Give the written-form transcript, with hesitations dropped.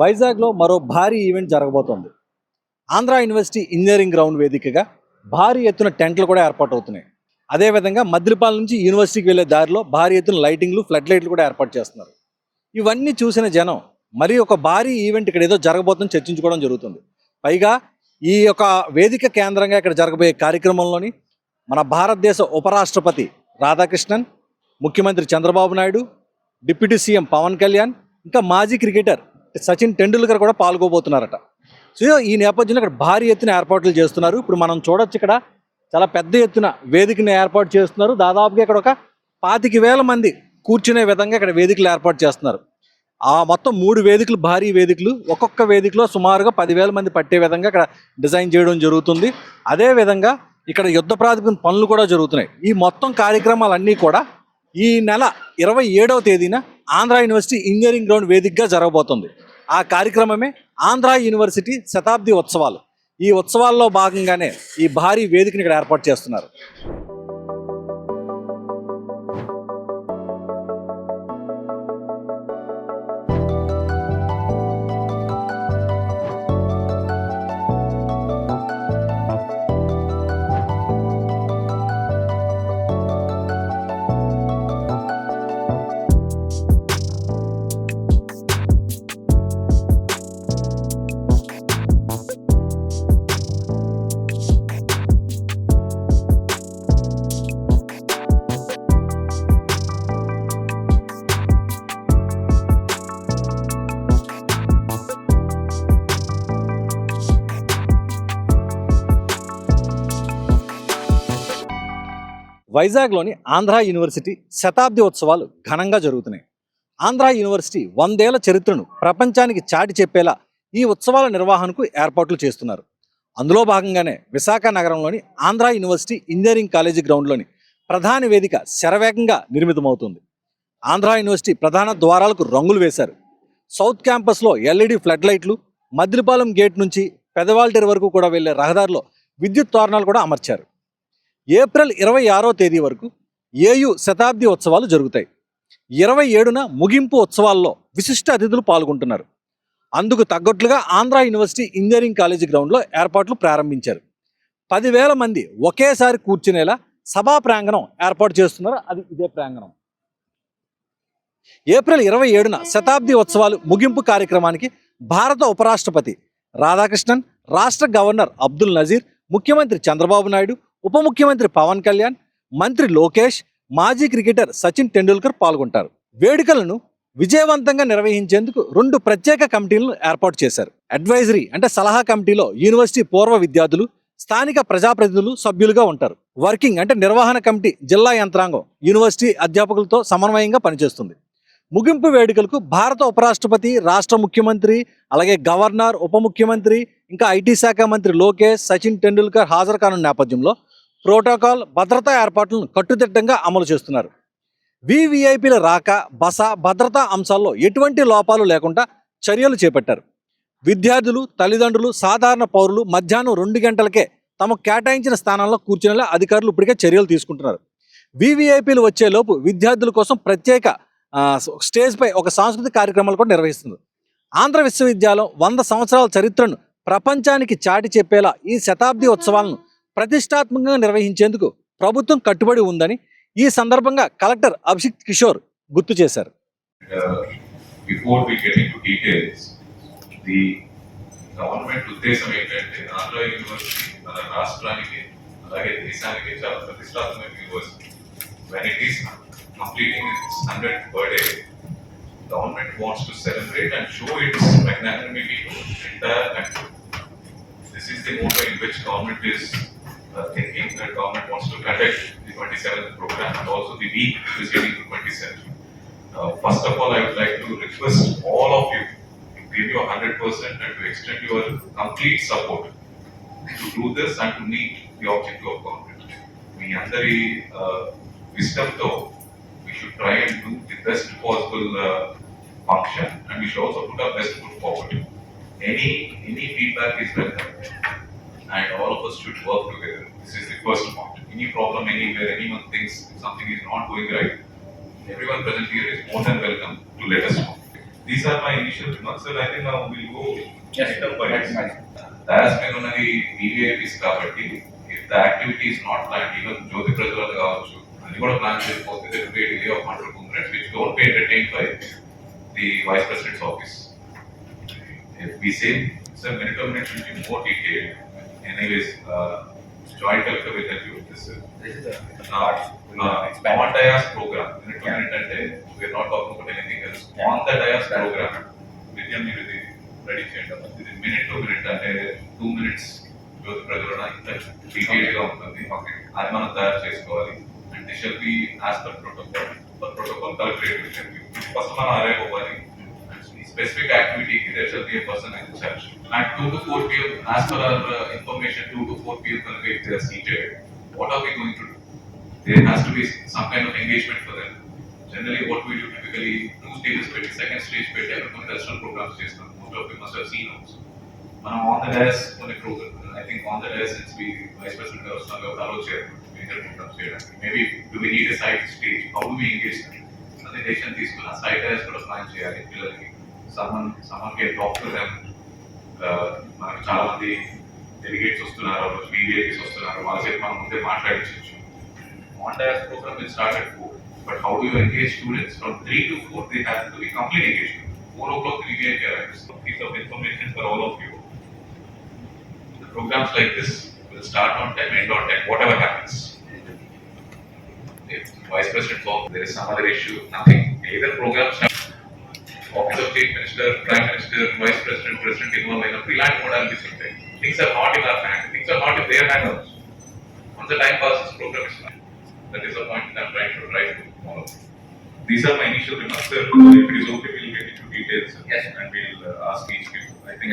వైజాగ్లో మరో భారీ ఈవెంట్ జరగబోతోంది. ఆంధ్ర యూనివర్సిటీ ఇంజనీరింగ్ గ్రౌండ్ వేదికగా భారీ ఎత్తున టెంట్లు కూడా ఏర్పాటు అవుతున్నాయి. అదేవిధంగా మద్దిలపాలెం నుంచి యూనివర్సిటీకి వెళ్లే దారిలో భారీ ఎత్తున లైటింగ్లు, ఫ్లడ్ లైట్లు కూడా ఏర్పాటు చేస్తున్నారు. ఇవన్నీ చూసిన జనం మరి ఒక భారీ ఈవెంట్ ఇక్కడ ఏదో జరగబోతుందని చర్చించుకోవడం జరుగుతుంది. పైగా ఈ యొక్క వేదిక కేంద్రంగా ఇక్కడ జరగబోయే కార్యక్రమంలోని మన భారతదేశ ఉపరాష్ట్రపతి రాధాకృష్ణన్, ముఖ్యమంత్రి చంద్రబాబు నాయుడు, డిప్యూటీ సీఎం పవన్ కళ్యాణ్, ఇంకా మాజీ క్రికెటర్ సచిన్ టెండూల్కర్ కూడా పాల్గొబోతున్నారట. సో ఈ నేపథ్యంలో ఇక్కడ భారీ ఎత్తున ఏర్పాట్లు చేస్తున్నారు. ఇప్పుడు మనం చూడొచ్చు, ఇక్కడ చాలా పెద్ద ఎత్తున వేదికను ఏర్పాటు చేస్తున్నారు. దాదాపుగా ఇక్కడ ఒక 25,000 మంది కూర్చునే విధంగా ఇక్కడ వేదికలు ఏర్పాటు చేస్తున్నారు. ఆ మొత్తం 3 వేదికలు, భారీ వేదికలు, ఒక్కొక్క వేదికలో సుమారుగా 10,000 మంది పట్టే విధంగా ఇక్కడ డిజైన్ చేయడం జరుగుతుంది. అదేవిధంగా ఇక్కడ యుద్ధ ప్రాతిపదికన పనులు కూడా జరుగుతున్నాయి. ఈ మొత్తం కార్యక్రమాలన్నీ కూడా ఈ నెల 27వ తేదీన ఆంధ్ర యూనివర్సిటీ ఇంజనీరింగ్ గ్రౌండ్ వేదికగా జరగబోతుంది. ఆ కార్యక్రమమే ఆంధ్ర యూనివర్సిటీ శతాబ్ది ఉత్సవాలు. ఈ ఉత్సవాల్లో భాగంగానే ఈ భారీ వేదికని ఇక్కడ ఏర్పాటు చేస్తున్నారు. వైజాగ్లోని ఆంధ్ర యూనివర్సిటీ శతాబ్ది ఉత్సవాలు ఘనంగా జరుగుతున్నాయి. ఆంధ్ర యూనివర్సిటీ 100 ఏళ్ల చరిత్రను ప్రపంచానికి చాటి చెప్పేలా ఈ ఉత్సవాల నిర్వహణకు ఏర్పాట్లు చేస్తున్నారు. అందులో భాగంగానే విశాఖ నగరంలోని ఆంధ్ర యూనివర్సిటీ ఇంజనీరింగ్ కాలేజీ గ్రౌండ్లోని ప్రధాన వేదిక శరవేగంగా నిర్మితమవుతుంది. ఆంధ్ర యూనివర్సిటీ ప్రధాన ద్వారాలకు రంగులు వేశారు. సౌత్ క్యాంపస్లో LED ఫ్లడ్ లైట్లు, మద్దిలపాలెం గేట్ నుంచి పెదవాల్టేరు వరకు కూడా వెళ్లే రహదారిలో విద్యుత్ తోరణాలు కూడా అమర్చారు. ఏప్రిల్ 26వ తేదీ వరకు ఏయు శతాబ్ది ఉత్సవాలు జరుగుతాయి. 27న ముగింపు ఉత్సవాల్లో విశిష్ట అతిథులు పాల్గొంటున్నారు. అందుకు తగ్గట్లుగా ఆంధ్ర యూనివర్సిటీ ఇంజనీరింగ్ కాలేజీ గ్రౌండ్లో ఏర్పాట్లు ప్రారంభించారు. 10,000 మంది ఒకేసారి కూర్చునేలా సభా ప్రాంగణం ఏర్పాటు చేస్తున్నారు. అది ఇదే ప్రాంగణం. ఏప్రిల్ 27న శతాబ్ది ఉత్సవాలు ముగింపు కార్యక్రమానికి భారత ఉపరాష్ట్రపతి రాధాకృష్ణన్, రాష్ట్ర గవర్నర్ అబ్దుల్ నజీర్, ముఖ్యమంత్రి చంద్రబాబు నాయుడు, ఉప ముఖ్యమంత్రి పవన్ కళ్యాణ్, మంత్రి లోకేష్, మాజీ క్రికెటర్ సచిన్ టెండూల్కర్ పాల్గొంటారు. వేడుకలను విజయవంతంగా నిర్వహించేందుకు 2 ప్రత్యేక కమిటీలను ఏర్పాటు చేశారు. అడ్వైజరీ అంటే సలహా కమిటీలో యూనివర్సిటీ పూర్వ విద్యార్థులు, స్థానిక ప్రజాప్రతినిధులు సభ్యులుగా ఉంటారు. వర్కింగ్ అంటే నిర్వహణ కమిటీ జిల్లా యంత్రాంగం యూనివర్సిటీ అధ్యాపకులతో సమన్వయంగా పనిచేస్తుంది. ముగింపు వేడుకలకు భారత ఉపరాష్ట్రపతి, రాష్ట్ర ముఖ్యమంత్రి, అలాగే గవర్నర్, ఉప ముఖ్యమంత్రి, ఇంకా ఐటీ శాఖ మంత్రి లోకేష్, సచిన్ టెండూల్కర్ హాజరు కానున్న నేపథ్యంలో ప్రోటోకాల్, భద్రతా ఏర్పాట్లను కట్టుదిట్టంగా అమలు చేస్తున్నారు. వివిఐపీల రాక, బస, భద్రతా అంశాల్లో ఎటువంటి లోపాలు లేకుండా చర్యలు చేపట్టారు. విద్యార్థులు, తల్లిదండ్రులు, సాధారణ పౌరులు మధ్యాహ్నం 2 గంటలకే తమకు కేటాయించిన స్థానాల్లో కూర్చునేలా అధికారులు ఇప్పటికే చర్యలు తీసుకుంటున్నారు. వివిఐపీలు వచ్చేలోపు విద్యార్థుల కోసం ప్రత్యేక స్టేజ్పై ఒక సాంస్కృతిక కార్యక్రమాలు కూడా నిర్వహిస్తుంది. ఆంధ్ర విశ్వవిద్యాలయం 100 సంవత్సరాల చరిత్రను ప్రపంచానికి చాటి చెప్పేలా ఈ శతాబ్ది ఉత్సవాలను ప్రతిష్టాత్మకంగా నిర్వహించేందుకు ప్రభుత్వం కట్టుబడి ఉందని ఈ సందర్భంగా కలెక్టర్ అభిషిక్ కిషోర్ గుర్తు చేశారు. Before we get into details, the government ఉద్దేశం ఏంటంటే ఆంధ్ర యూనివర్సిటీ మన రాష్ట్రానికి అలాగే దేశానికి చాలా ప్రతిష్టాత్మక university. When it is completing its 100th birthday, government wants to celebrate and show its magnanimity to the entire country. This is the motto in which government is thinking that government wants to conduct the 27th program and also the week which is getting to 27th. First of all, I would like to request all of you to give your 100% and to extend your complete support to do this and to meet the objective of government. మీ అందరి wisdomతో we should try and do the best possible function and we should also put our best foot forward. Any feedback is welcome and all of us should work together. This is the first point. Any problem anywhere, anyone thinks something is not going right, everyone present here is more than welcome to let us know. these are my initial remarks, and I think now we'll go Yes, item by that's item. nice. As per ఉన్నది VVIPs కాబట్టి, if the activity is not planned, even జ్యోతి ప్రజ్వలన కావచ్చు, అది కూడా plan చేయకపోతే there will be a delay of 100 minutes which don't be entertained by the Vice President's office. If we say, sir, minute to minute will be more detailed. Anyways, Joint Collector will help you with this. This is On DIAS program, minute to minute అంటే we are not talking about anything else. Yeah. On the DIAS program, విద్య మీరు ఇది ready చేయండి. ఇది minute to minute అంటే 2 minutes జ్యోతి ప్రజ్వలన ఇంత detail గా ఉంటుంది. అది మనం తయారు చేసుకోవాలి. And this shall be as per protocol collectorate will help you. First మనం అరైవ్ అవ్వాలి. Specific activity, there shall be a person in charge. At 2 to 4 p.m., as per our information, 2 to 4 p.m. if they are seated, what are we going to do? There has to be some kind of engagement for them. Generally, what we do typically, 2 stages, second stage, everyone cultural programs, most of you must have seen also. On the dais, program. I think on the dais, since we Vice President of Hello Chair, major programs here. Maybe do we need a side stage? How do we engage them? The decision is to side dais for a plan chair. Someone can talk to them. మనకు చాలా మంది delegates వస్తున్నారు, VVIPs వస్తున్నారు, వాళ్ళ చేతి మనం ముందే మాట్లాడించవచ్చు. On DIAS program will start at 4, but how do you engage students from 3 to 4? They have to be complete engagement. 4 o'clock VVIP arrives. Some piece of information for all of you. The programs like this will start on time, end on time, whatever happens. If Vice President talks, there is some other issue, nothing. Either programs Office of Chief Minister, Prime Minister, Vice President, President involved in a pre-land modalities ఉంటాయి. Things are not in our hand. Things are not in their hand also. Once the time passes, program is not. That is the point that I'm trying to drive to follow. These are my initial remarks, sir. If it is okay, we'll get into details. Yes. And we'll ask each people. I think